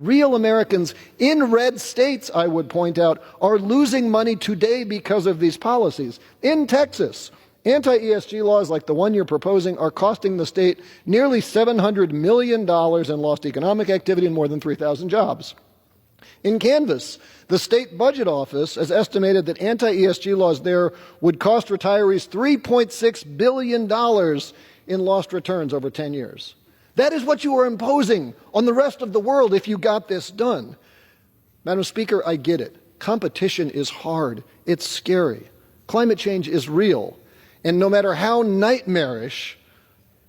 Real Americans in red states, I would point out, are losing money today because of these policies. In Texas, anti-ESG laws like the one you're proposing are costing the state nearly $700 million in lost economic activity and more than 3,000 jobs. In Kansas, the state budget office has estimated that anti-ESG laws there would cost retirees $3.6 billion in lost returns over 10 years. That is what you are imposing on the rest of the world if you got this done. Madam Speaker, I get it. Competition is hard. It's scary. Climate change is real. And no matter how nightmarish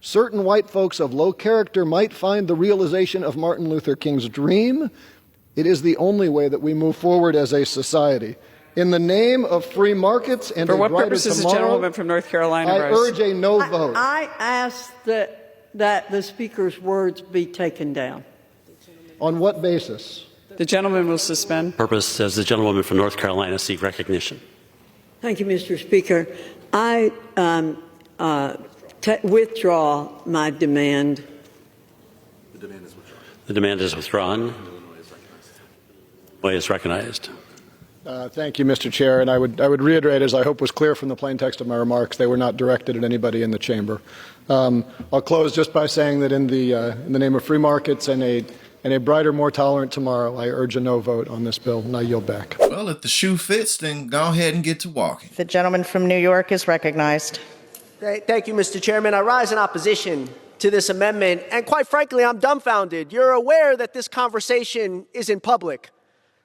certain white folks of low character might find the realization of Martin Luther King's dream, it is the only way that we move forward as a society. In the name of free markets and for a what brighter purpose is the tomorrow, gentleman from North Carolina I rise? urge a no vote. I ask that the Speaker's words be taken down. On what basis? The gentleman will suspend. Purpose, does the gentlewoman from North Carolina seek recognition? Thank you, Mr. Speaker. I withdraw my demand. The demand is withdrawn. The demand is withdrawn. Illinois is recognized. Thank you, Mr. Chair. And I would reiterate, as I hope was clear from the plain text of my remarks, they were not directed at anybody in the chamber. I'll close just by saying that in the name of free markets and a brighter, more tolerant tomorrow, I urge a no vote on this bill, and I yield back. Well, if the shoe fits, then go ahead and get to walking. The gentleman from New York is recognized. Thank you, Mr. Chairman. I rise in opposition to this amendment, and quite frankly, I'm dumbfounded. You're aware that this conversation is in public.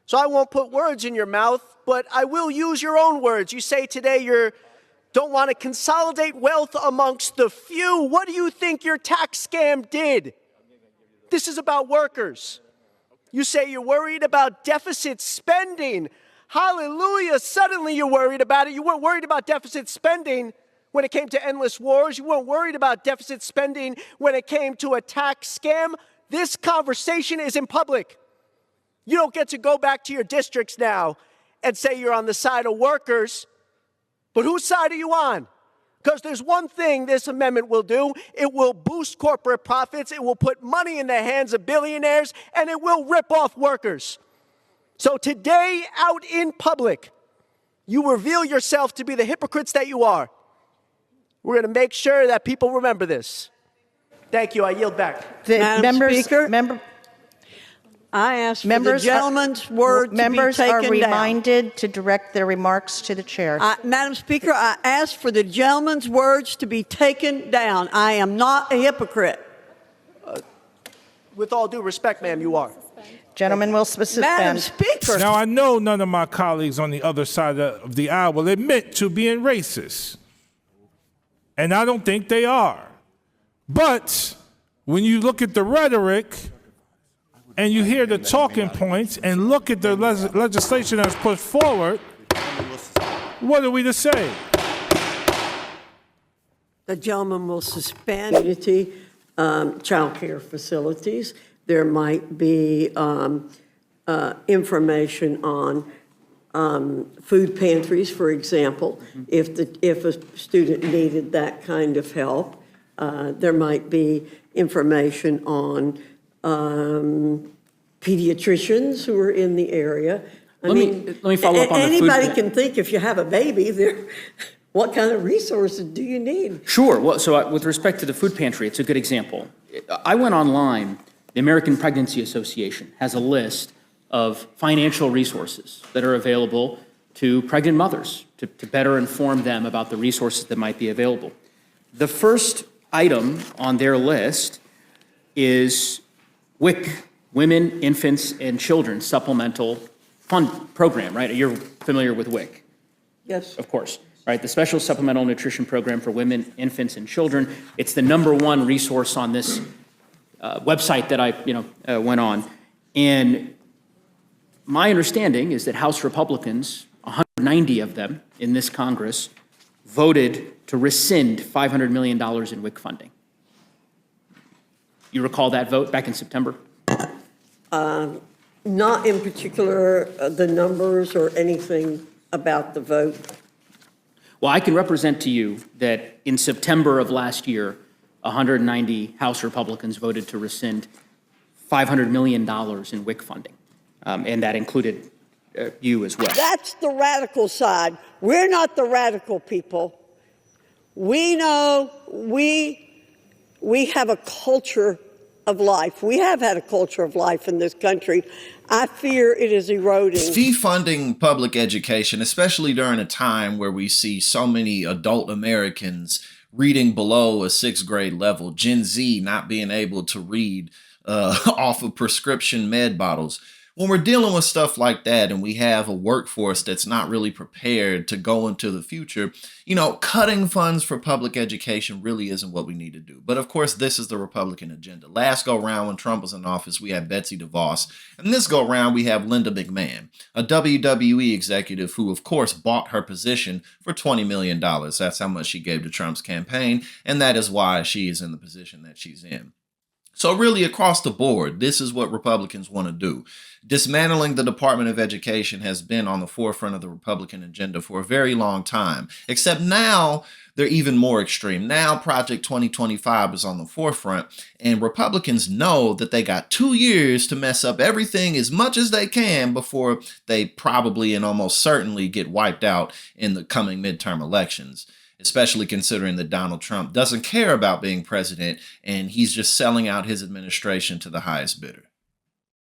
So I won't put words in your mouth, but I will use your own words. You say today you don't want to consolidate wealth amongst the few. What do you think your tax scam did? This is about workers. You say you're worried about deficit spending. Hallelujah. Suddenly you're worried about it. You weren't worried about deficit spending when it came to endless wars. You weren't worried about deficit spending when it came to a tax scam. This conversation is in public. You don't get to go back to your districts now and say you're on the side of workers. But whose side are you on? Because there's one thing this amendment will do. It will boost corporate profits. It will put money in the hands of billionaires, and it will rip off workers. So today, out in public, you reveal yourself to be the hypocrites that you are. We're going to make sure that people remember this. Thank you. I yield back. Madam Speaker, I ask for the gentleman's word to be taken down. Members are reminded to direct their remarks to the chair. Madam Speaker, I ask for the gentleman's words to be taken down. I am not a hypocrite. With all due respect, ma'am, you are. Gentleman will suspend. Madam Speaker. Now, I know none of my colleagues on the other side of the aisle will admit to being racist. And I don't think they are. But when you look at the rhetoric and you hear the talking points and look at the legislation that's put forward, what are we to say? The gentleman will suspend community child care facilities. There might be information on food pantries, for example, if a student needed that kind of help. There might be information on pediatricians who are in the area. Let me follow up on the food. Anybody can think if you have a baby, what kind of resources do you need? Sure. Well, so with respect to the food pantry, it's a good example. I went online. The American Pregnancy Association has a list of financial resources that are available to pregnant mothers to better inform them about the resources that might be available. The first item on their list is WIC, Women, Infants, and Children Supplemental Fund Program, right? You're familiar with WIC? Yes. Of course. Right, the Special Supplemental Nutrition Program for Women, Infants, and Children. It's the #1 resource on this website that I went on. And my understanding is that House Republicans, 190 of them in this Congress, voted to rescind $500 million in WIC funding. You recall that vote back in September? Not in particular the numbers or anything about the vote. Well, I can represent to you that in September of last year, 190 House Republicans voted to rescind $500 million in WIC funding, and that included you as well. That's the radical side. We're not the radical people. We know we have a culture of life. We have had a culture of life in this country. I fear it is eroding. Defunding public education, especially during a time where we see so many adult Americans reading below a 6th grade level, Gen Z not being able to read off of prescription med bottles. When we're dealing with stuff like that and we have a workforce that's not really prepared to go into the future, cutting funds for public education really isn't what we need to do. But of course, this is the Republican agenda. Last go round when Trump was in office, we had Betsy DeVos. And this go round, we have Linda McMahon, a WWE executive who, of course, bought her position for $20 million. That's how much she gave to Trump's campaign. And that is why she is in the position that she's in. So really, across the board, this is what Republicans want to do. Dismantling the Department of Education has been on the forefront of the Republican agenda for a very long time, except now they're even more extreme. Now Project 2025 is on the forefront, and Republicans know that they got 2 years to mess up everything as much as they can before they probably and almost certainly get wiped out in the coming midterm elections, especially considering that Donald Trump doesn't care about being president and he's just selling out his administration to the highest bidder.